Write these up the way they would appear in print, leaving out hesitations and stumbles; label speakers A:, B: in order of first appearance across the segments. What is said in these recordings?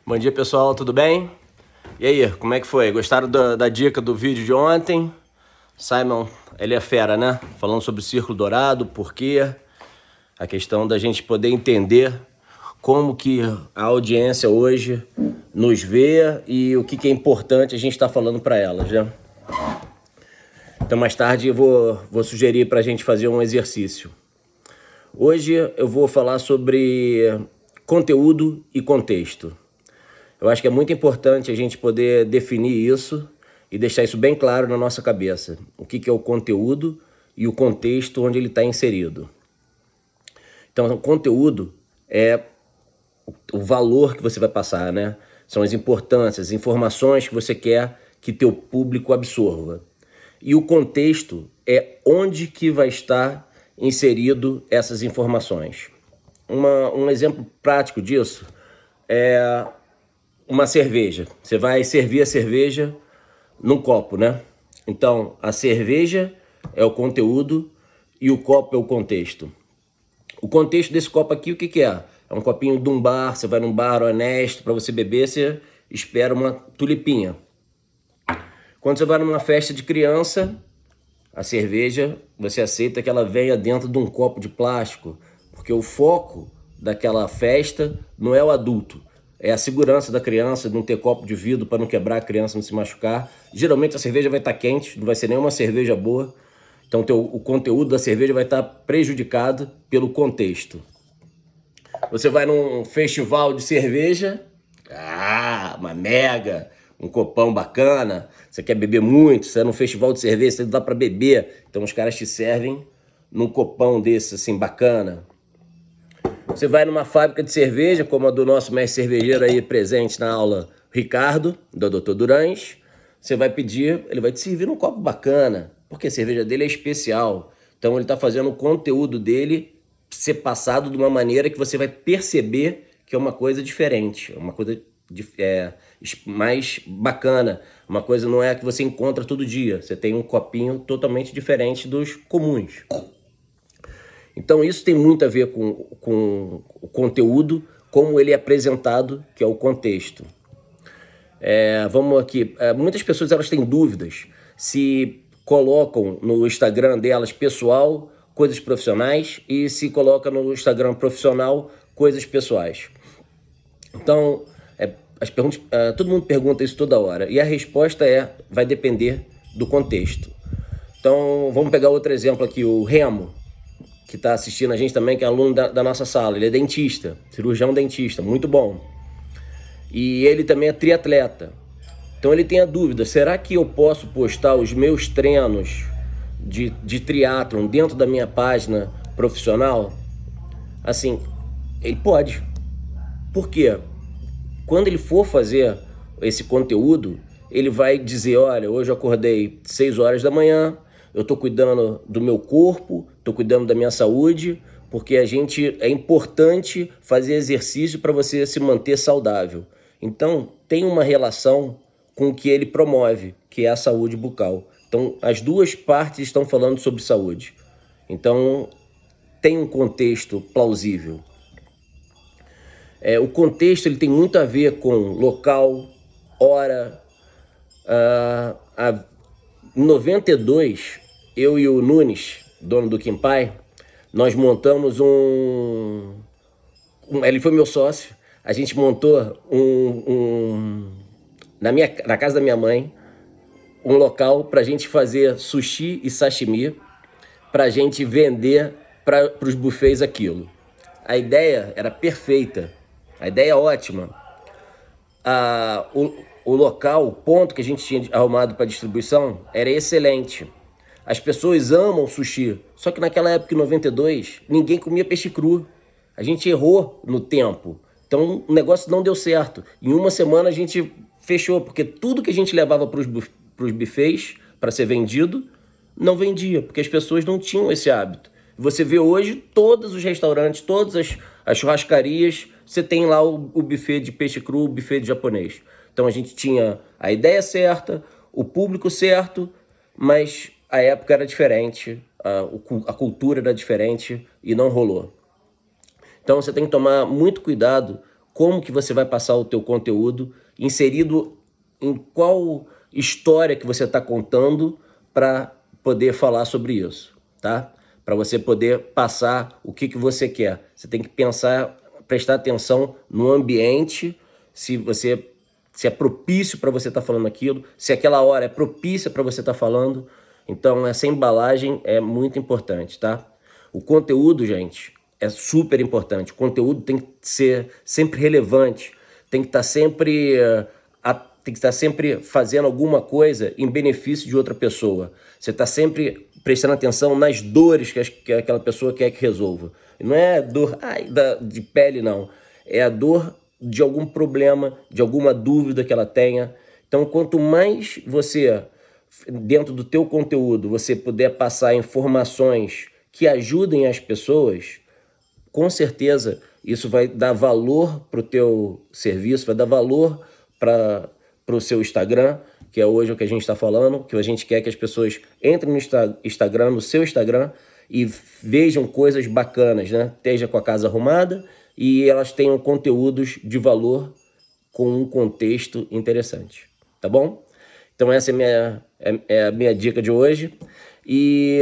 A: Bom dia, pessoal, tudo bem? E aí, como é que foi? Gostaram da dica do vídeo de ontem? Simon, ele é fera, né? Falando sobre o círculo dourado, por quê? A questão da gente poder entender como que a audiência hoje nos vê e o que é importante a gente estar falando para elas, né? Então, mais tarde eu vou sugerir para a gente fazer um exercício. Hoje eu vou falar sobre conteúdo e contexto. Eu acho que é muito importante a gente poder definir isso e deixar isso bem claro na nossa cabeça. O que é o conteúdo e o contexto onde ele está inserido. Então, o conteúdo é o valor que você vai passar, né? São as importâncias, as informações que você quer que teu público absorva. E o contexto é onde que vai estar inserido essas informações. Um exemplo prático disso é uma cerveja. Você vai servir a cerveja num copo, né? Então, a cerveja é o conteúdo e o copo é o contexto. O contexto desse copo aqui, o que é? É um copinho de um bar, você vai num bar honesto para você beber, você espera uma tulipinha. Quando você vai numa festa de criança, a cerveja, você aceita que ela venha dentro de um copo de plástico, porque o foco daquela festa não é o adulto, é a segurança da criança, não ter copo de vidro para não quebrar a criança, não se machucar. Geralmente a cerveja vai estar quente, não vai ser nenhuma cerveja boa, então o conteúdo da cerveja vai estar prejudicado pelo contexto. Você vai num festival de cerveja, uma mega, um copão bacana, você quer beber muito, você é num festival de cerveja, você não dá para beber, então os caras te servem num copão desse assim bacana. Você vai numa fábrica de cerveja, como a do nosso mestre cervejeiro aí presente na aula, Ricardo, do Dr. Durães, você vai pedir, ele vai te servir num copo bacana, porque a cerveja dele é especial, então ele está fazendo o conteúdo dele ser passado de uma maneira que você vai perceber que é uma coisa diferente, uma coisa mais bacana, uma coisa não é a que você encontra todo dia, você tem um copinho totalmente diferente dos comuns. Então isso tem muito a ver com o conteúdo, como ele é apresentado, que é o contexto. Vamos aqui, muitas pessoas elas têm dúvidas se colocam no Instagram delas pessoal coisas profissionais e se coloca no Instagram profissional coisas pessoais. Então, as perguntas, todo mundo pergunta isso toda hora e a resposta vai depender do contexto. Então, vamos pegar outro exemplo aqui, o Remo, que está assistindo a gente também, que é aluno da nossa sala. Ele é dentista, cirurgião dentista, muito bom. E ele também é triatleta. Então ele tem a dúvida, será que eu posso postar os meus treinos de triatlon dentro da minha página profissional? Assim, ele pode. Por quê? Quando ele for fazer esse conteúdo, ele vai dizer, olha, hoje eu acordei 6 horas da manhã, eu estou cuidando do meu corpo, estou cuidando da minha saúde, porque é importante fazer exercício para você se manter saudável. Então, tem uma relação com o que ele promove, que é a saúde bucal. Então, as duas partes estão falando sobre saúde. Então, tem um contexto plausível. O contexto ele tem muito a ver com local, hora. Em 92, eu e o Nunes, dono do Kimpai, nós montamos ele foi meu sócio, a gente montou na casa da minha mãe, um local para a gente fazer sushi e sashimi, para a gente vender para os buffets aquilo. A ideia era perfeita, a ideia é ótima. O local, o ponto que a gente tinha arrumado para distribuição era excelente. As pessoas amam sushi, só que naquela época, em 92, ninguém comia peixe cru. A gente errou no tempo, então o negócio não deu certo. Em uma semana a gente fechou, porque tudo que a gente levava para os buffets para ser vendido, não vendia, porque as pessoas não tinham esse hábito. Você vê hoje todos os restaurantes, todas as churrascarias, você tem lá o buffet de peixe cru, o buffet de japonês. Então a gente tinha a ideia certa, o público certo, mas a época era diferente, a cultura era diferente e não rolou. Então você tem que tomar muito cuidado como que você vai passar o teu conteúdo, inserido em qual história que você está contando para poder falar sobre isso, tá? Para você poder passar o que você quer. Você tem que pensar, prestar atenção no ambiente, se é propício para você estar falando aquilo, se aquela hora é propícia para você estar falando. Então, essa embalagem é muito importante, tá? O conteúdo, gente, é super importante. O conteúdo tem que ser sempre relevante, tem que estar sempre fazendo alguma coisa em benefício de outra pessoa. Você está sempre prestando atenção nas dores que aquela pessoa quer que resolva. E não é dor de pele, não. É a dor de algum problema, de alguma dúvida que ela tenha. Então, quanto mais você, dentro do teu conteúdo, você puder passar informações que ajudem as pessoas, com certeza isso vai dar valor para o teu serviço, vai dar valor para o seu Instagram, que é hoje o que a gente está falando, que a gente quer que as pessoas entrem no Instagram, no seu Instagram, e vejam coisas bacanas, né? Esteja com a casa arrumada e elas tenham conteúdos de valor com um contexto interessante, tá bom? Então essa é a minha dica de hoje. E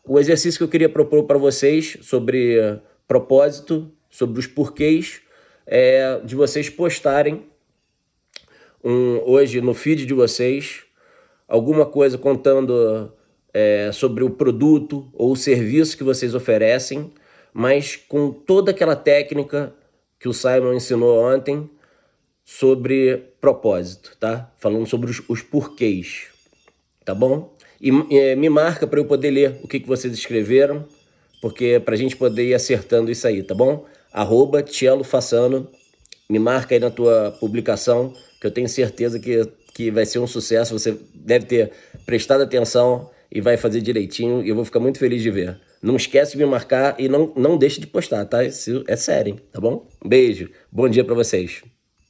A: o exercício que eu queria propor para vocês sobre propósito, sobre os porquês, é de vocês postarem hoje no feed de vocês alguma coisa contando sobre o produto ou o serviço que vocês oferecem, mas com toda aquela técnica que o Simon ensinou ontem sobre propósito, tá? Falando sobre os porquês, tá bom? E me marca para eu poder ler o que vocês escreveram, porque para a gente poder ir acertando isso aí, tá bom? @Tielo Fassano, me marca aí na tua publicação, que eu tenho certeza que vai ser um sucesso. Você deve ter prestado atenção e vai fazer direitinho, e eu vou ficar muito feliz de ver. Não esquece de me marcar e não deixe de postar, tá? Isso é sério, tá bom? Um beijo, bom dia para vocês.